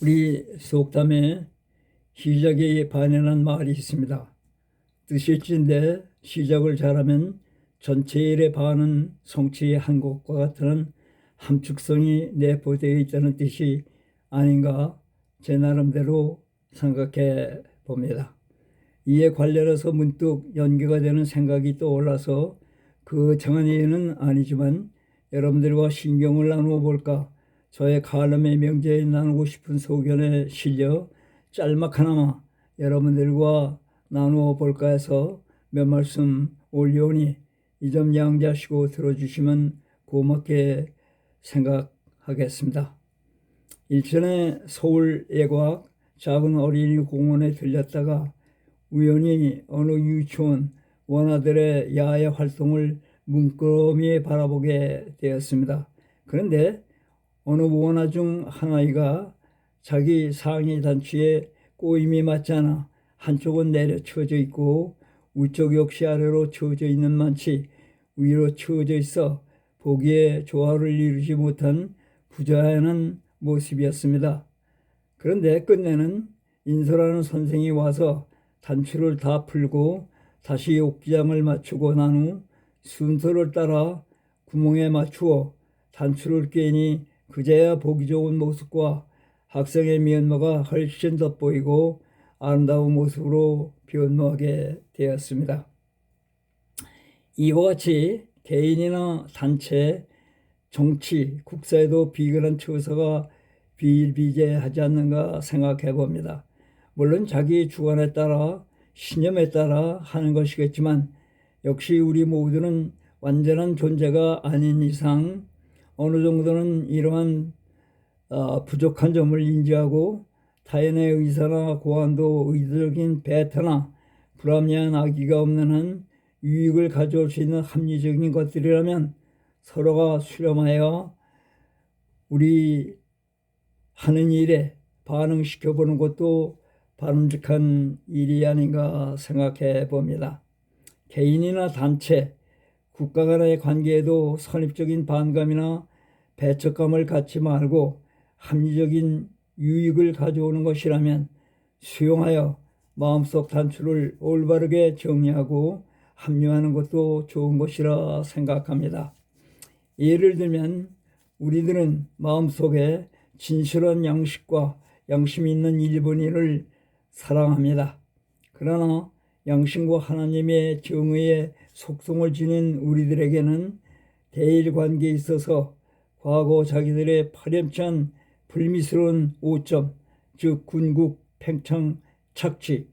우리 속담에 시작에 반이라는 말이 있습니다. 뜻이 찐데 시작을 잘하면 전체 일의 반은 성취의 한 것과 같은 함축성이 내포되어 있다는 뜻이 아닌가 제 나름대로 생각해 봅니다. 이에 관련해서 문득 연계가 되는 생각이 떠올라서 그 정한 이유는 아니지만 여러분들과 신경을 나누어 볼까 저의 칼럼의 명제에 나누고 싶은 소견에 실려 짤막 하나마 여러분들과 나누어 볼까 해서 몇 말씀 올려오니 이 점 양지하시고 들어주시면 고맙게 생각하겠습니다. 일전에 서울 예과학 작은 어린이 공원에 들렸다가 우연히 어느 유치원 원아들의 야외 활동을 문끄러미 바라보게 되었습니다. 그런데 어느 원아 중 한 아이가 자기 상의 단추에 꼬임이 맞지 않아 한쪽은 내려쳐져 있고 우쪽 역시 아래로 쳐져 있는 만치 위로 쳐져 있어 보기에 조화를 이루지 못한 부자연한 모습이었습니다. 그런데 끝내는 인솔하는 선생이 와서 단추를 다 풀고 다시 옥기장을 맞추고 난 후 순서를 따라 구멍에 맞추어 단추를 꿰니 그제야 보기 좋은 모습과 학생의 면모가 훨씬 돋보이고 아름다운 모습으로 변모하게 되었습니다. 이와 같이 개인이나 단체, 정치, 국사에도 비근한 처사가 비일비재하지 않는가 생각해 봅니다. 물론 자기 주관에 따라 신념에 따라 하는 것이겠지만 역시 우리 모두는 완전한 존재가 아닌 이상 어느 정도는 이러한 부족한 점을 인지하고 타인의 의사나 고안도 의도적인 배타나 불합리한 악의가 없는 한 유익을 가져올 수 있는 합리적인 것들이라면 서로가 수렴하여 우리 하는 일에 반응시켜보는 것도 바람직한 일이 아닌가 생각해 봅니다. 개인이나 단체, 국가 간의 관계에도 선입적인 반감이나 배척감을 갖지 말고 합리적인 유익을 가져오는 것이라면 수용하여 마음속 단추를 올바르게 정리하고 합류하는 것도 좋은 것이라 생각합니다. 예를 들면 우리들은 마음속에 진실한 양식과 양심 있는 일본인을 사랑합니다. 그러나 양심과 하나님의 정의에 속성을 지닌 우리들에게는 대일 관계에 있어서 과거 자기들의 파렴치한 불미스러운 오점, 즉 군국, 팽창, 착취,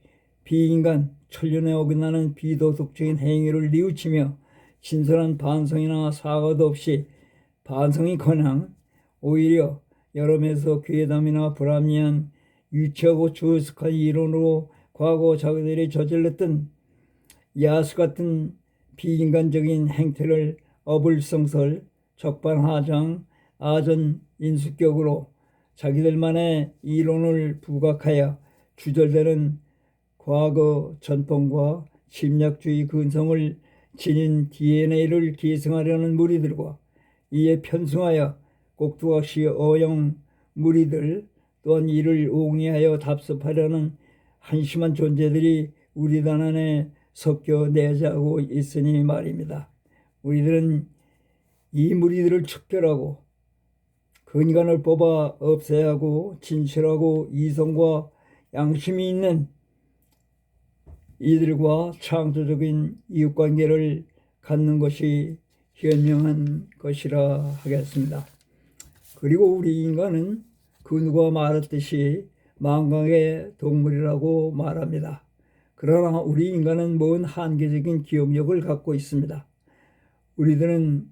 비인간, 천륜에 어긋나는 비도덕적인 행위를 뉘우치며 진솔한 반성이나 사과도 없이 반성이커녕 오히려 여러 면에서 괴담이나 불합리한 유치하고 조숙한 이론으로 과거 자기들이 저질렀던 야수 같은 비인간적인 행태를 어불성설, 적반하장, 아전인수격으로 자기들만의 이론을 부각하여 주절되는 과거 전통과 침략주의 근성을 지닌 DNA를 계승하려는 무리들과 이에 편승하여 꼭두각시 어영 무리들 또한 이를 옹이하여 답습하려는 한심한 존재들이 우리 단 안에 섞여 내재하고 있으니 말입니다. 우리들은 이 무리들을 척결하고 근간을 뽑아 없애야 하고 진실하고 이성과 양심이 있는 이들과 창조적인 이웃관계를 갖는 것이 현명한 것이라 하겠습니다. 그리고 우리 인간은 그 누가 말했듯이 만강의 동물이라고 말합니다. 그러나 우리 인간은 먼 한계적인 기억력을 갖고 있습니다. 우리들은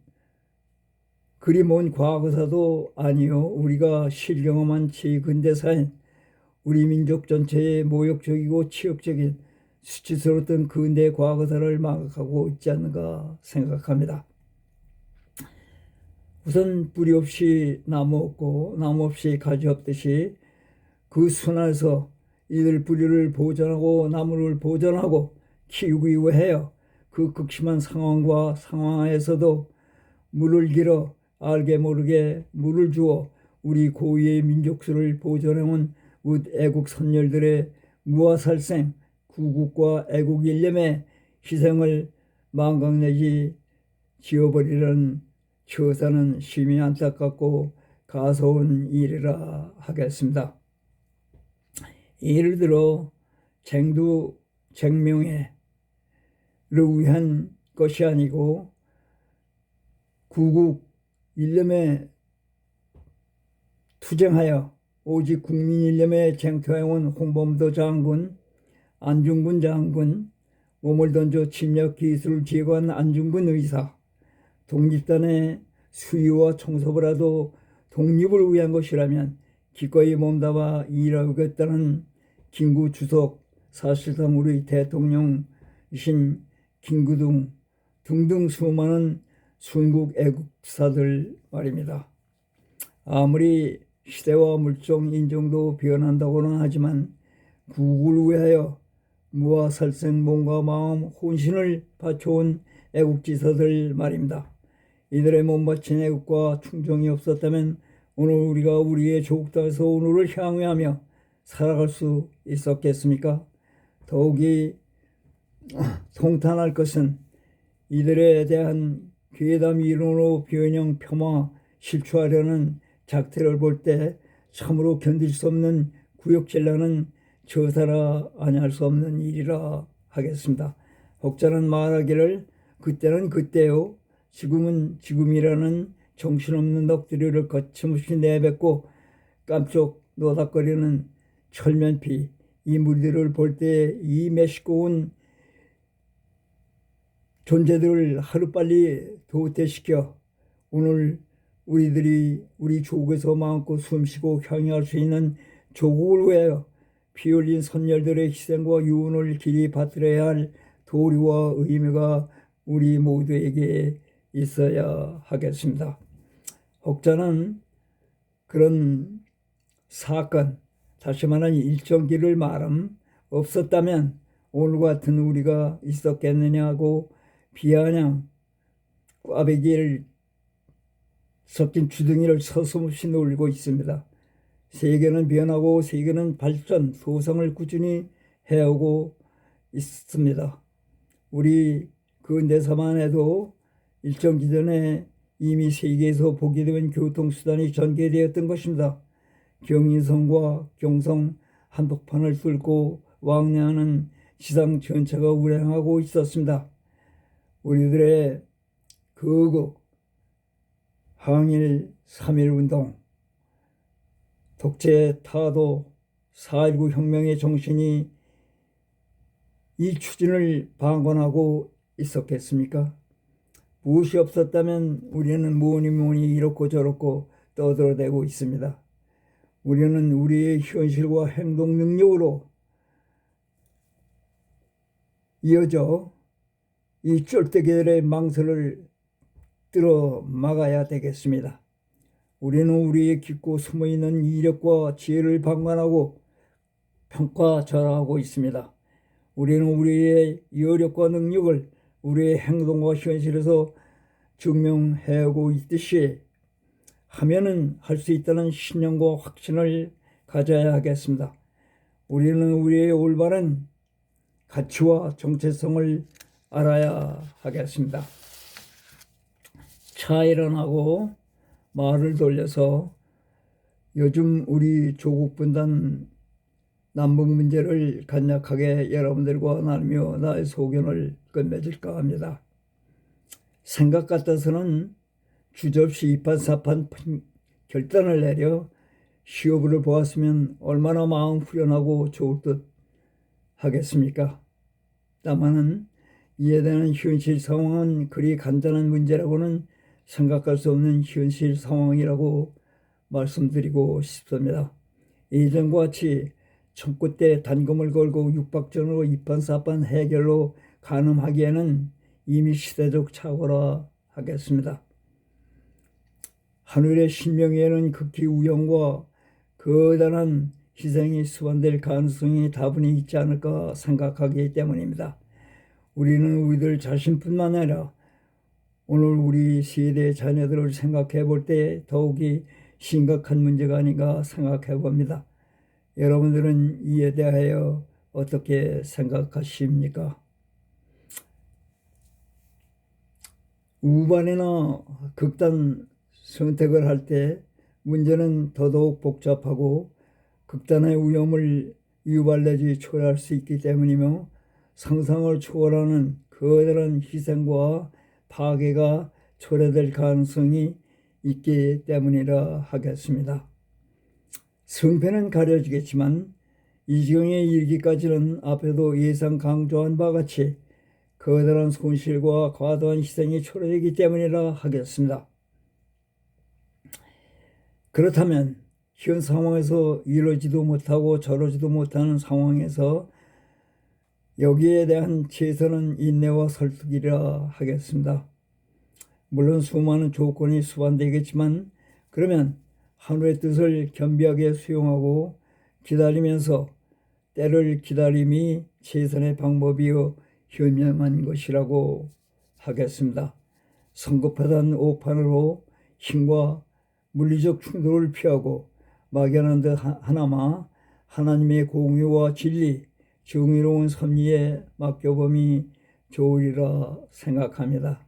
그리 먼 과거사도 아니요 우리가 실경험한 최근대사인 우리 민족 전체의 모욕적이고 치욕적인 수치스러웠던 근대 과거사를 망각하고 있지 않는가 생각합니다. 우선 뿌리 없이 나무 없고 나무 없이 가지 없듯이 그 순환에서 이들 뿌리를 보존하고 나무를 보존하고 키우기 위하여 그 극심한 상황과 상황에서도 물을 길어 알게 모르게 물을 주어 우리 고유의 민족수를 보존해온 우리 애국 선열들의 무화살생 구국과 애국 일념의 희생을 망각내지 지어버리는 처사는 심히 안타깝고 가소운 일이라 하겠습니다. 예를 들어 쟁두 쟁명회를 위한 것이 아니고 구국 일념에 투쟁하여 오직 국민 일념에 쟁투해온 홍범도 장군, 안중근 장군, 몸을 던져 침략 기술을 제거한 안중근 의사, 독립단의 수위와 청소보라도 독립을 위한 것이라면 기꺼이 몸담아 일하겠다는 김구 주석, 사실상 우리 대통령이신 김구등 등등 수많은 순국 애국사들 말입니다. 아무리 시대와 물정 인종도 변한다고는 하지만 국을 위하여 무화살생 몸과 마음 혼신을 바쳐온 애국지사들 말입니다. 이들의 몸 바친 애국과 충정이 없었다면 오늘 우리가 우리의 조국 땅에서 오늘을 향유하며 살아갈 수 있었겠습니까? 더욱이 통탄할 것은 이들에 대한 괴담 이론으로 변형 폄하 실추하려는 작태를 볼 때 참으로 견딜 수 없는 구역질나는 저사라 아니할 수 없는 일이라 하겠습니다. 혹자는 말하기를 그때는 그때요 지금은 지금이라는 정신없는 넋두리를 거침없이 내뱉고 깜짝 노닥거리는 철면피 이 무리들을 볼 때 이 메시꺼운 존재들을 하루빨리 도태시켜 오늘 우리들이 우리 조국에서 마음껏 숨쉬고 향유할 수 있는 조국을 위하여 피 흘린 선열들의 희생과 유언을 길이 받들어야 할 도리와 의무가 우리 모두에게 있어야 하겠습니다. 혹자는 그런 사건, 다시 말하면 일정기를 말함 없었다면 오늘 같은 우리가 있었겠느냐고 비아냥 꽈배기를 섞인 주둥이를 서슴없이 놀고 있습니다. 세계는 변하고 세계는 발전, 소성을 꾸준히 해오고 있습니다. 우리 근대사만 해도 일정 기전에 이미 세계에서 보게 된 교통수단이 전개되었던 것입니다. 경인선과 경성 한복판을 뚫고 왕래하는 지상 전차가 운행하고 있었습니다. 우리들의 거국 항일 3.1운동, 독재 타도 4.19 혁명의 정신이 이 추진을 방관하고 있었겠습니까? 무엇이 없었다면 우리는 뭐니 이렇고 저렇고 떠들어대고 있습니다. 우리는 우리의 현실과 행동 능력으로 이어져 이 쫄대기들의 망설을 뚫어 막아야 되겠습니다. 우리는 우리의 깊고 숨어있는 이력과 지혜를 방관하고 평가절하하고 있습니다. 우리는 우리의 여력과 능력을 우리의 행동과 현실에서 증명해오고 있듯이 하면은 할 수 있다는 신념과 확신을 가져야 하겠습니다. 우리는 우리의 올바른 가치와 정체성을 알아야 하겠습니다. 차 일어나고 말을 돌려서 요즘 우리 조국 분단 남북 문제를 간략하게 여러분들과 나누며 나의 소견을 끝맺을까 합니다. 생각 같아서는 주저없이 이판사판 결단을 내려 시험을 보았으면 얼마나 마음 후련하고 좋을 듯 하겠습니까? 다만은 이에 대한 현실 상황은 그리 간단한 문제라고는 생각할 수 없는 현실 상황이라고 말씀드리고 싶습니다. 예전과 같이 청구때 단검을 걸고 육박전으로 이판사판 해결로 가늠하기에는 이미 시대적 착오라 하겠습니다. 하늘의 신명에는 극히 우연과 거대한 희생이 수반될 가능성이 다분히 있지 않을까 생각하기 때문입니다. 우리는 우리들 자신뿐만 아니라 오늘 우리 세대의 자녀들을 생각해 볼 때 더욱이 심각한 문제가 아닌가 생각해 봅니다. 여러분들은 이에 대하여 어떻게 생각하십니까? 우반이나 극단 선택을 할 때 문제는 더더욱 복잡하고 극단의 위험을 유발내지 초래할 수 있기 때문이며 상상을 초월하는 거대한 희생과 파괴가 초래될 가능성이 있기 때문이라 하겠습니다. 승패는 가려지겠지만 이 지경에 이르기까지는 앞에도 예상 강조한 바와 같이 거대한 손실과 과도한 희생이 초래되기 때문이라 하겠습니다. 그렇다면 현 상황에서 이러지도 못하고 저러지도 못하는 상황에서 여기에 대한 최선은 인내와 설득이라 하겠습니다. 물론 수많은 조건이 수반되겠지만 그러면 하늘의 뜻을 겸비하게 수용하고 기다리면서 때를 기다림이 최선의 방법이요 현명한 것이라고 하겠습니다. 성급하던 오판으로 힘과 물리적 충돌을 피하고 막연한 듯 하나마 하나님의 공의와 진리, 정의로운 섭리에 맡겨봄이 좋으리라 생각합니다.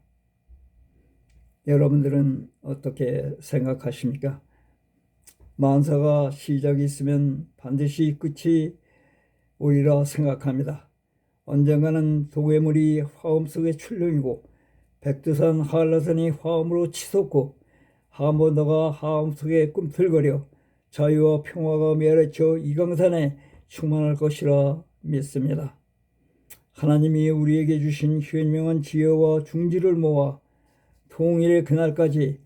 여러분들은 어떻게 생각하십니까? 만사가 시작이 있으면 반드시 끝이 오리라 생각합니다. 언젠가는 동해물이 화엄 속에 출렁이고 백두산 한라산이 화엄으로 치솟고 한번더가 화엄 속에 꿈틀거려 자유와 평화가 메아리쳐 이강산에 충만할 것이라 믿습니다. 하나님이 우리에게 주신 현명한 지혜와 중지를 모아 통일의 그날까지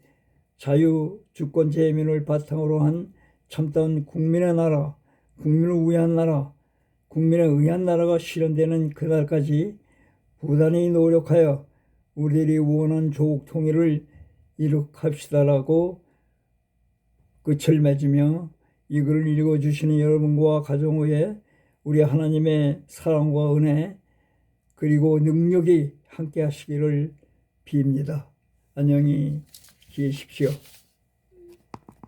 자유, 주권, 재민을 바탕으로 한 참다운 국민의 나라, 국민을 위한 나라, 국민에 의한 나라가 실현되는 그날까지 부단히 노력하여 우리들이 원하는 조국 통일을 이룩합시다라고 끝을 맺으며 이 글을 읽어주시는 여러분과 가정 위에 우리 하나님의 사랑과 은혜 그리고 능력이 함께 하시기를 빕니다. 안녕히 계십시오.